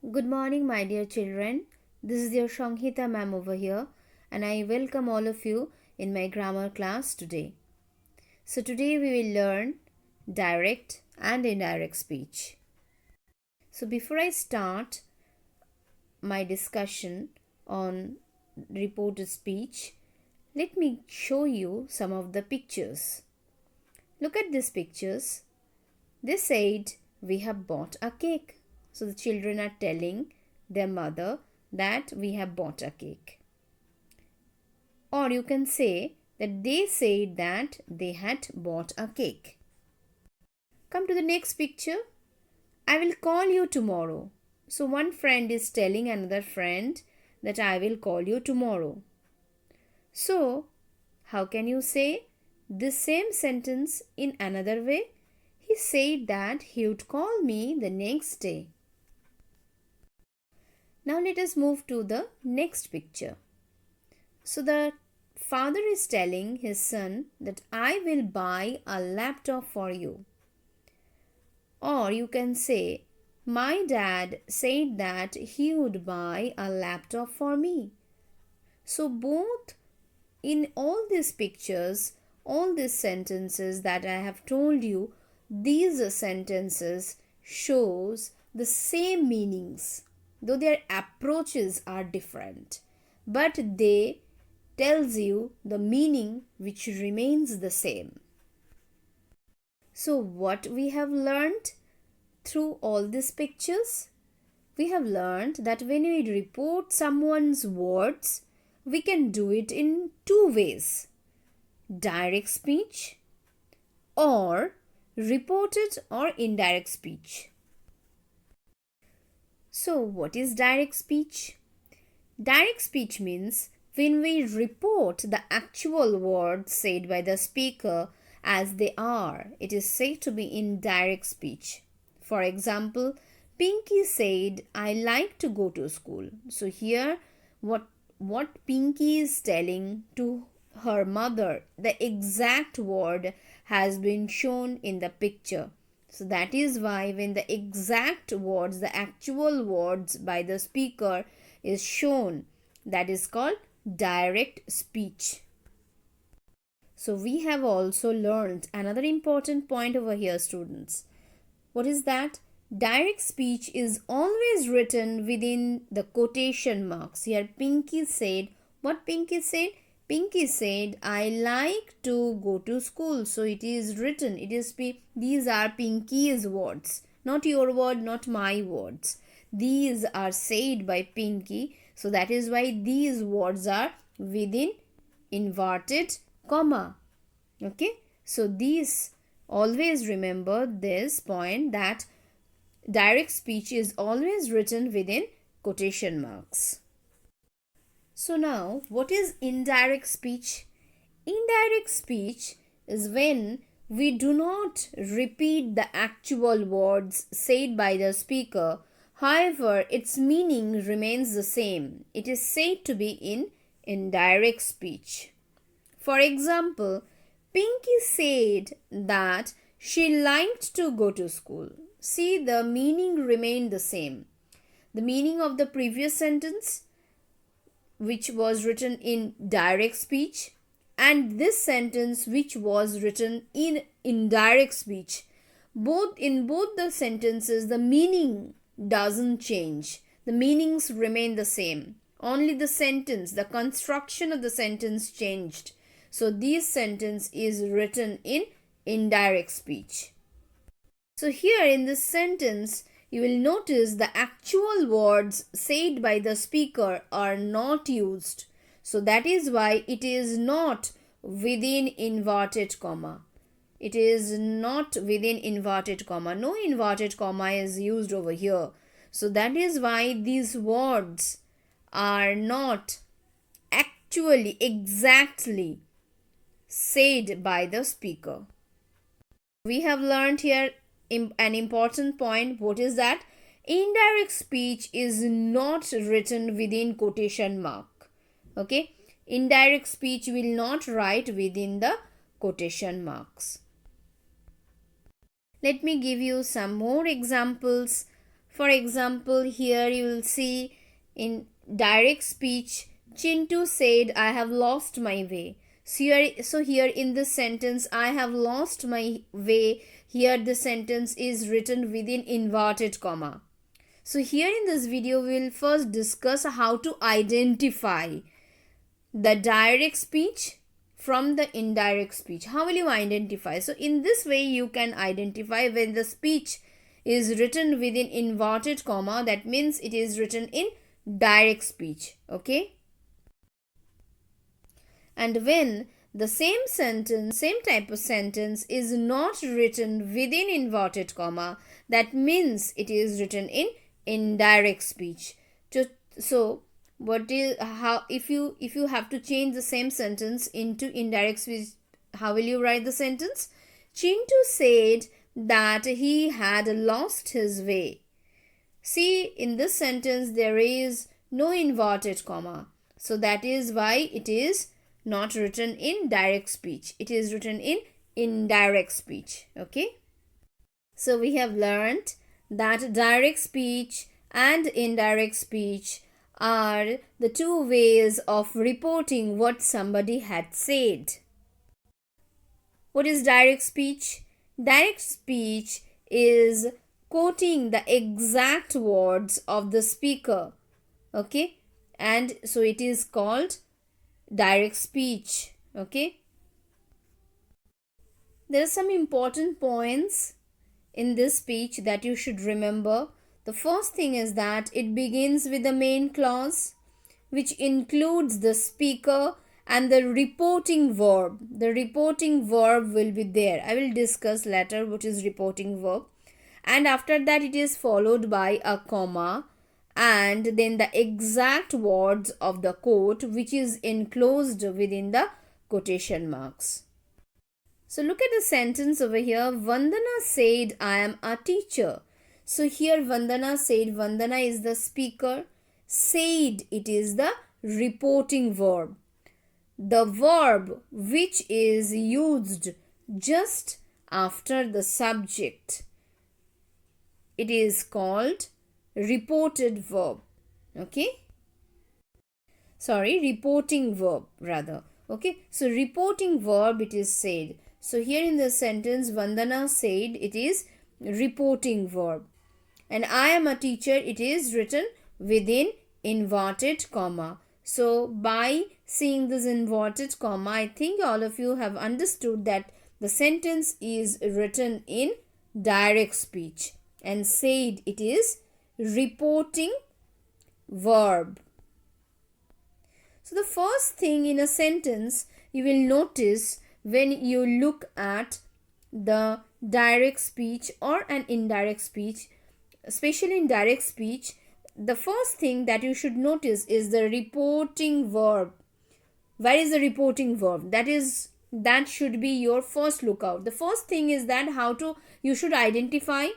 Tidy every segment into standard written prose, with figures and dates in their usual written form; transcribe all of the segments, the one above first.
Good morning, my dear children. This is your Shanghita ma'am over here, and I welcome all of you in my grammar class today. So, today we will learn direct and indirect speech. So, before I start my discussion on reported speech, let me show you some of the pictures. Look at these pictures. They said, "We have bought a cake." So the children are telling their mother that we have bought a cake. Or you can say that they said that they had bought a cake. Come to the next picture. "I will call you tomorrow." So one friend is telling another friend that I will call you tomorrow. So, how can you say this same sentence in another way? He said that he would call me the next day. Now let us move to the next picture. So the father is telling his son that I will buy a laptop for you. Or you can say, my dad said that he would buy a laptop for me. So both in all these pictures, all these sentences that I have told you, these sentences shows the same meanings, though their approaches are different, but they tells you the meaning which remains the same. So what we have learned through all these pictures? We have learned that when we report someone's words, we can do it in two ways: direct speech or reported or indirect speech. So, what is direct speech? Direct speech means when we report the actual words said by the speaker as they are, it is said to be in direct speech. For example, Pinky said, I like to go to school. So here what Pinky is telling to her mother, the exact word has been shown in the picture. So that is why when the exact words, the actual words by the speaker is shown, that is called direct speech. So we have also learned another important point over here, students. What is that? Direct speech is always written within the quotation marks. Here Pinky said, what Pinky said? Pinky said, I like to go to school. So it is written, these are Pinky's words, not your word, not my words. These are said by Pinky. So that is why these words are within inverted comma. Okay. So these, always remember this point, that direct speech is always written within quotation marks. So now, what is indirect speech? Indirect speech is when we do not repeat the actual words said by the speaker. However, its meaning remains the same. It is said to be in indirect speech. For example, Pinky said that she liked to go to school. See, the meaning remained the same. The meaning of the previous sentence, which was written in direct speech, and this sentence which was written in indirect speech, in both the sentences the meaning doesn't change. The meanings remain the same. Only the sentence, the construction of the sentence changed. So this sentence is written in indirect speech. So here in this sentence, you will notice the actual words said by the speaker are not used. So that is why it is not within inverted comma. It is not within inverted comma. No inverted comma is used over here. So that is why these words are not actually exactly said by the speaker. We have learned here an important point. What is that? Indirect speech is not written within quotation mark. Okay, indirect speech will not write within the quotation marks. Let me give you some more examples For example, here you will see in direct speech, Chintu said, I have lost my way. So here in this sentence, I have lost my way. Here the sentence is written within inverted comma. So here in this video, we will first discuss how to identify the direct speech from the indirect speech. How will you identify? So in this way, you can identify when the speech is written within inverted comma. That means it is written in direct speech. Okay. And when the same type of sentence is not written within inverted comma, that means it is written in indirect speech. So what is how if you have to change the same sentence into indirect speech, how will you write the sentence? Chintu said that he had lost his way. See, in this sentence there is no inverted comma, so that is why it is not written in direct speech. It is written in indirect speech. Okay. So we have learned that direct speech and indirect speech are the two ways of reporting what somebody had said. What is direct speech? Direct speech is quoting the exact words of the speaker. Okay. And so it is called direct speech. Okay. There are some important points in this speech that you should remember. The first thing is that it begins with the main clause, which includes the speaker and the reporting verb. The reporting verb will be there. I will discuss later what is reporting verb. And after that, it is followed by a comma and then the exact words of the quote, which is enclosed within the quotation marks. So look at the sentence over here. Vandana said, I am a teacher. So here Vandana said, Vandana is the speaker. Said, it is the reporting verb. The verb which is used just after the subject, it is called reported verb. Okay. Sorry, reporting verb rather. Okay. So reporting verb, it is said. So here in the sentence, Vandana said, it is reporting verb. And I am a teacher, it is written within inverted comma. So by seeing this inverted comma, I think all of you have understood that the sentence is written in direct speech. And said, it is reporting verb. So the first thing in a sentence you will notice when you look at the direct speech or an indirect speech, especially in direct speech, the first thing that you should notice is the reporting verb. Where is the reporting verb? That should be your first lookout. The first thing is that you should identify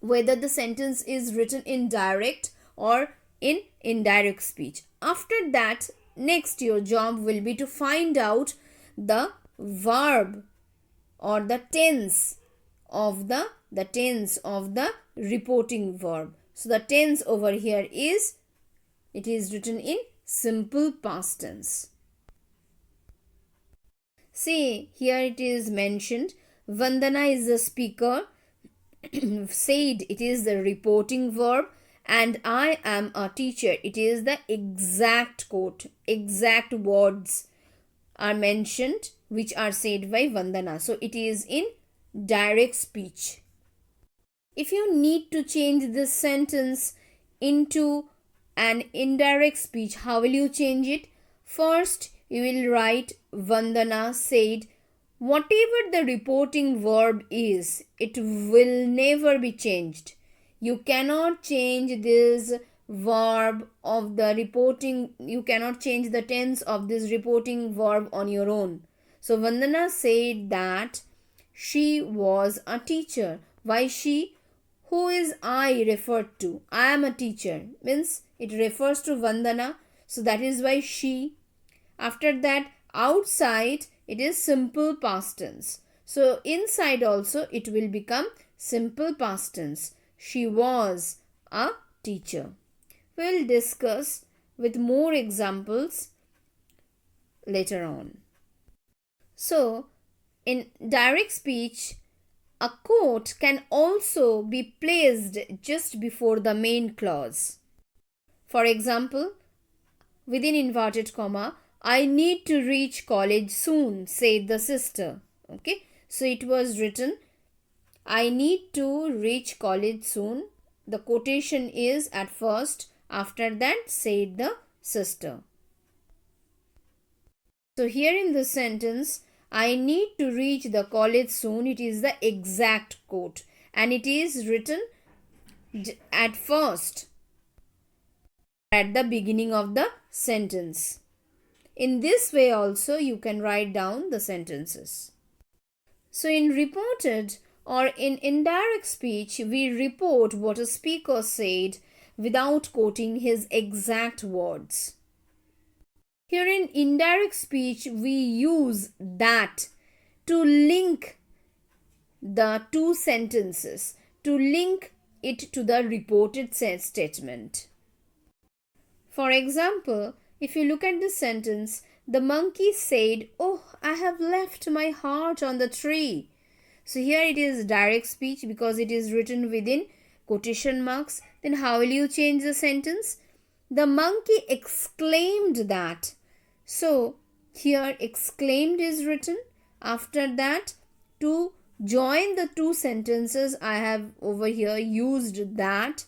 whether the sentence is written in direct or in indirect speech. After that, next your job will be to find out the verb or the tense of the reporting verb. So the tense over here is, it is written in simple past tense. See, here it is mentioned, Vandana is the speaker. Said, it is the reporting verb, and I am a teacher, it is the exact quote. Exact words are mentioned which are said by Vandana. So it is in direct speech. If you need to change this sentence into an indirect speech, how will you change it? First, you will write Vandana said. Whatever the reporting verb is, it will never be changed. You cannot change this verb of the reporting, you cannot change the tense of this reporting verb on your own. So Vandana said that she was a teacher. Why she? Who is I referred to? I am a teacher. Means it refers to Vandana. So that is why she. After that, outside, it is simple past tense. So inside also it will become simple past tense. she was a teacher. We'll discuss with more examples later on. So, in direct speech, a quote can also be placed just before the main clause. For example, within inverted comma, I need to reach college soon, said the sister. Okay, so it was written, I need to reach college soon. The quotation is at first, after that, said the sister. So here in the sentence, I need to reach the college soon, it is the exact quote and it is written at first, at the beginning of the sentence. In this way also you can write down the sentences. So in reported or in indirect speech, we report what a speaker said without quoting his exact words. Here in indirect speech, we use that to link the two sentences, to link it to the reported statement. For example, if you look at this sentence, the monkey said, "Oh, I have left my heart on the tree." So here it is direct speech because it is written within quotation marks. Then how will you change the sentence? The monkey exclaimed that. So here exclaimed is written. After that, to join the two sentences, I have over here used that,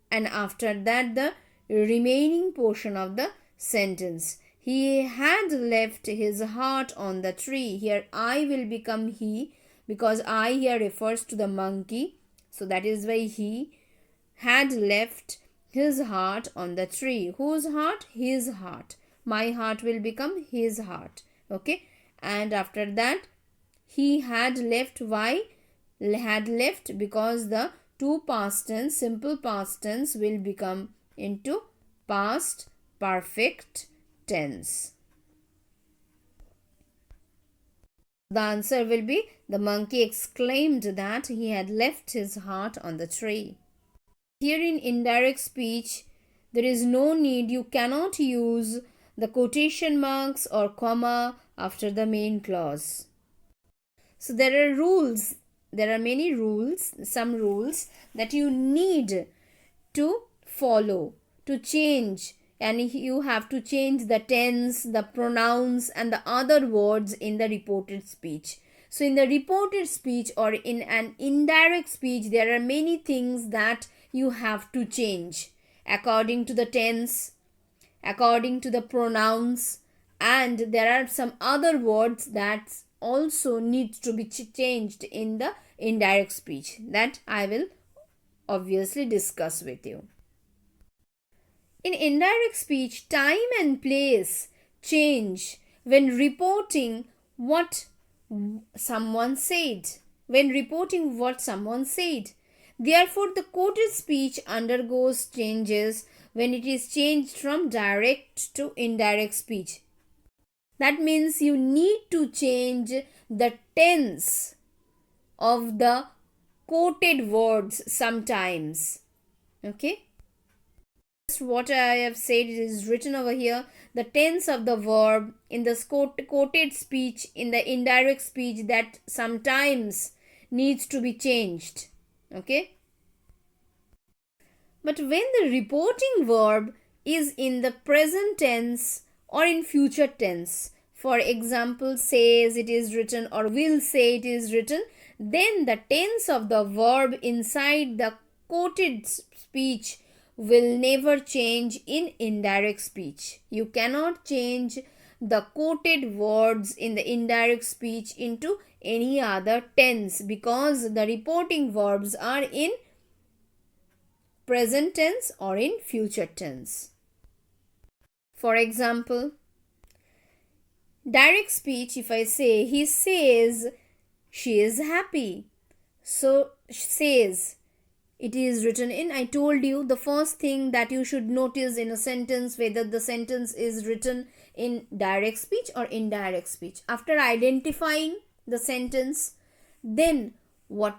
and after that the remaining portion of the sentence. He had left his heart on the tree. Here I will become he because I here refers to the monkey. So that is why he had left his heart on the tree. Whose heart? His heart. My heart will become his heart. Okay. And after that, he had left. Why? Had left because the two past tense, simple past tense will become into past perfect tense. The answer will be the monkey exclaimed that he had left his heart on the tree. Here in indirect speech, there is no need, you cannot use the quotation marks or comma after the main clause. So there are rules, there are many rules, some rules that you need to follow, to change, and you have to change the tense, the pronouns and the other words in the reported speech. So in the reported speech or in an indirect speech, there are many things that you have to change according to the tense, according to the pronouns, and there are some other words that also need to be changed in the indirect speech that I will obviously discuss with you. In indirect speech, time and place change when reporting what someone said. When reporting what someone said. Therefore, the quoted speech undergoes changes when it is changed from direct to indirect speech. That means you need to change the tense of the quoted words sometimes. Okay. What I have said is written over here. The tense of the verb in the quoted speech, in the indirect speech, that sometimes needs to be changed. Okay. But when the reporting verb is in the present tense or in future tense, for example, says it is written or will say it is written, then the tense of the verb inside the quoted speech will never change in indirect speech. You cannot change the quoted words in the indirect speech into any other tense because the reporting verbs are in present tense or in future tense. For example, direct speech, if I say he says she is happy, so says, it is written in. I told you the first thing that you should notice in a sentence whether the sentence is written in direct speech or indirect speech. After identifying the sentence, then what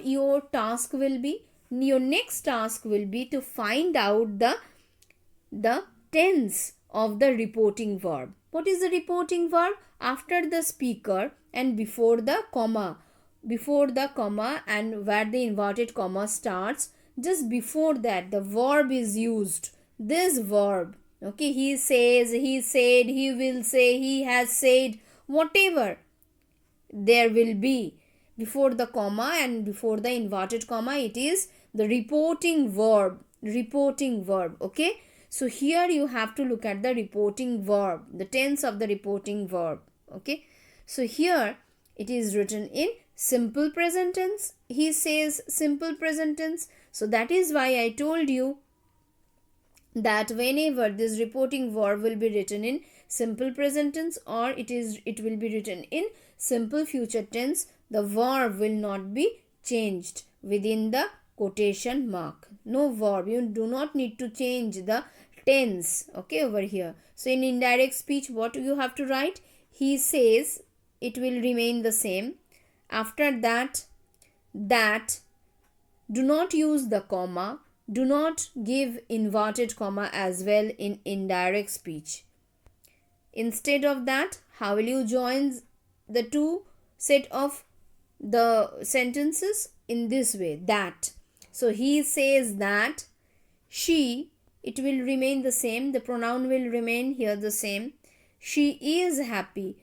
your task will be? your next task will be to find out the tense of the reporting verb. What is the reporting verb? After the speaker and before the comma. Before the comma and where the inverted comma starts, just before that the verb is used. This verb, okay, he says, he said, he will say, he has said, whatever there will be before the comma and before the inverted comma, it is the reporting verb. Okay, so here you have to look at the reporting verb, the tense of the reporting verb. Okay, so here it is written in simple present tense. He says simple present tense. So that is why I told you that whenever this reporting verb will be written in simple present tense or it will be written in simple future tense, the verb will not be changed within the quotation mark. No verb, you do not need to change the tense, okay, over here. So in indirect speech, what you have to write? He says, it will remain the same. After that, do not use the comma. Do not give inverted comma as well in indirect speech. Instead of that, how will you join the two set of the sentences? In this way, that. So he says that, she, it will remain the same. The pronoun will remain here the same. She is happy.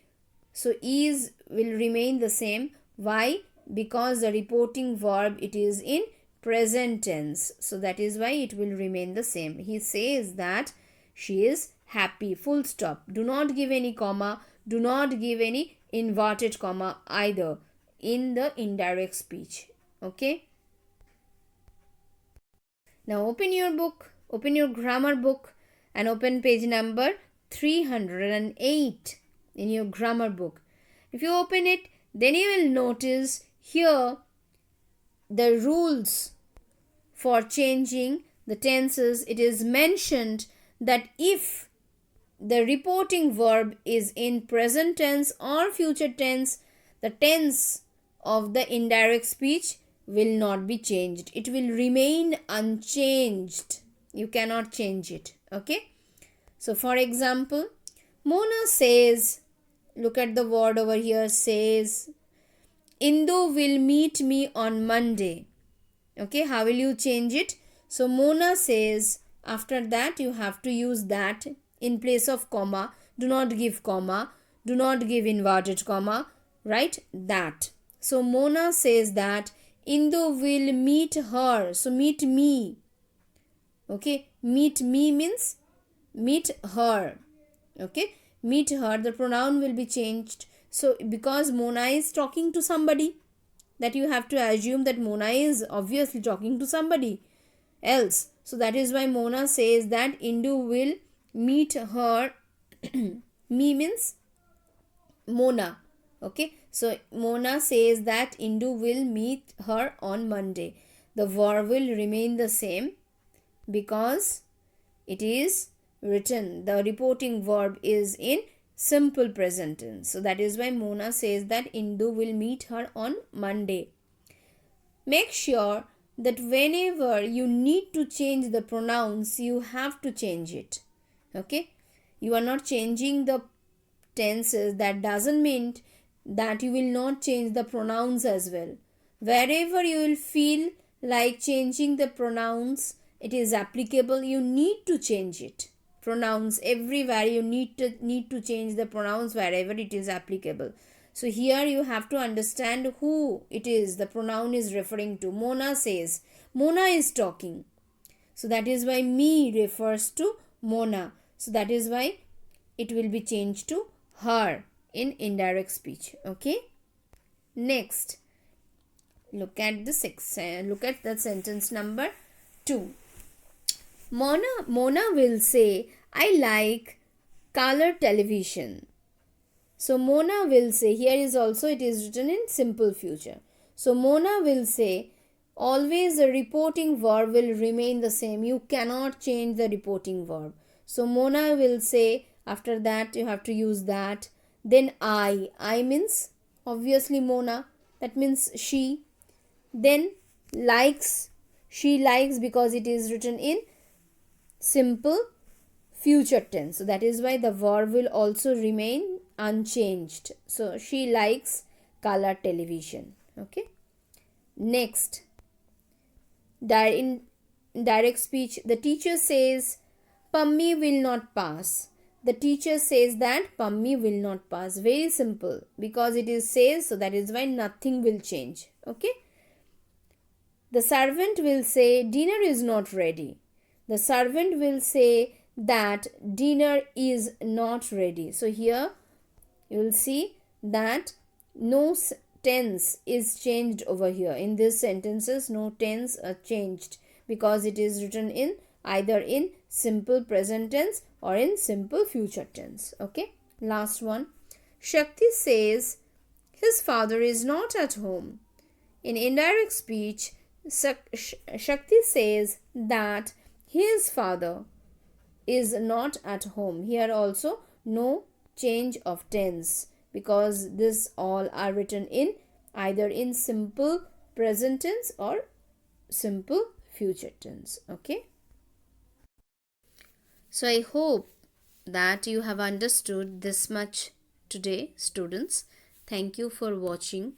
So is will remain the same. Why? Because the reporting verb, it is in present tense. So that is why it will remain the same. He says that she is happy. Full stop. Do not give any comma. Do not give any inverted comma either in the indirect speech. Okay. Now open your book. Open your grammar book and open page number 308 in your grammar book. If you open it, then you will notice here the rules for changing the tenses. It is mentioned that if the reporting verb is in present tense or future tense, the tense of the indirect speech will not be changed. It will remain unchanged. You cannot change it. Okay. So for example, Mona says, look at the word over here, says, Indu will meet me on Monday. Okay, how will you change it? So Mona says, after that you have to use that in place of comma. Do not give comma. Do not give inverted comma. Right? That. So Mona says that Indu will meet her. So meet me. Okay, meet me means meet her. Okay, meet her, the pronoun will be changed. So because Mona is talking to somebody, that you have to assume that Mona is obviously talking to somebody else. So that is why Mona says that Indu will meet her. Me means Mona. Okay, so Mona says that Indu will meet her on Monday. The verb will remain the same because it is written, the reporting verb is in simple present tense. So that is why Mona says that Indu will meet her on Monday. Make sure that whenever you need to change the pronouns, you have to change it. Okay, you are not changing the tenses. That doesn't mean that you will not change the pronouns as well. Wherever you will feel like changing the pronouns, it is applicable, you need to change it. Pronouns everywhere, you need to change the pronouns wherever it is applicable. So here you have to understand who it is the pronoun is referring to. Mona says, Mona is talking. So that is why me refers to Mona. So that is why it will be changed to her in indirect speech. Okay. Next, look at the sentence number 2. Mona will say, I like color television. So Mona will say, here is also it is written in simple future. So Mona will say, always the reporting verb will remain the same. You cannot change the reporting verb. So Mona will say, after that you have to use that. Then I means obviously Mona, that means she. Then likes, She likes because it is written in simple future tense. So that is why the verb will also remain unchanged. So she likes color television. Okay. Next, in direct speech, the teacher says, Pammi will not pass. The teacher says that Pammi will not pass. Very simple. Because it is says, so that is why nothing will change. Okay. The servant will say, dinner is not ready. The servant will say that dinner is not ready. So here you will see that no tense is changed over here. In these sentences, no tense are changed because it is written in either in simple present tense or in simple future tense. Okay. Last one. Shakti says his father is not at home. In indirect speech, Shakti says that his father is not at home. Here also no change of tense because this all are written in either in simple present tense or simple future tense. Okay. So I hope that you have understood this much today, students. Thank you for watching.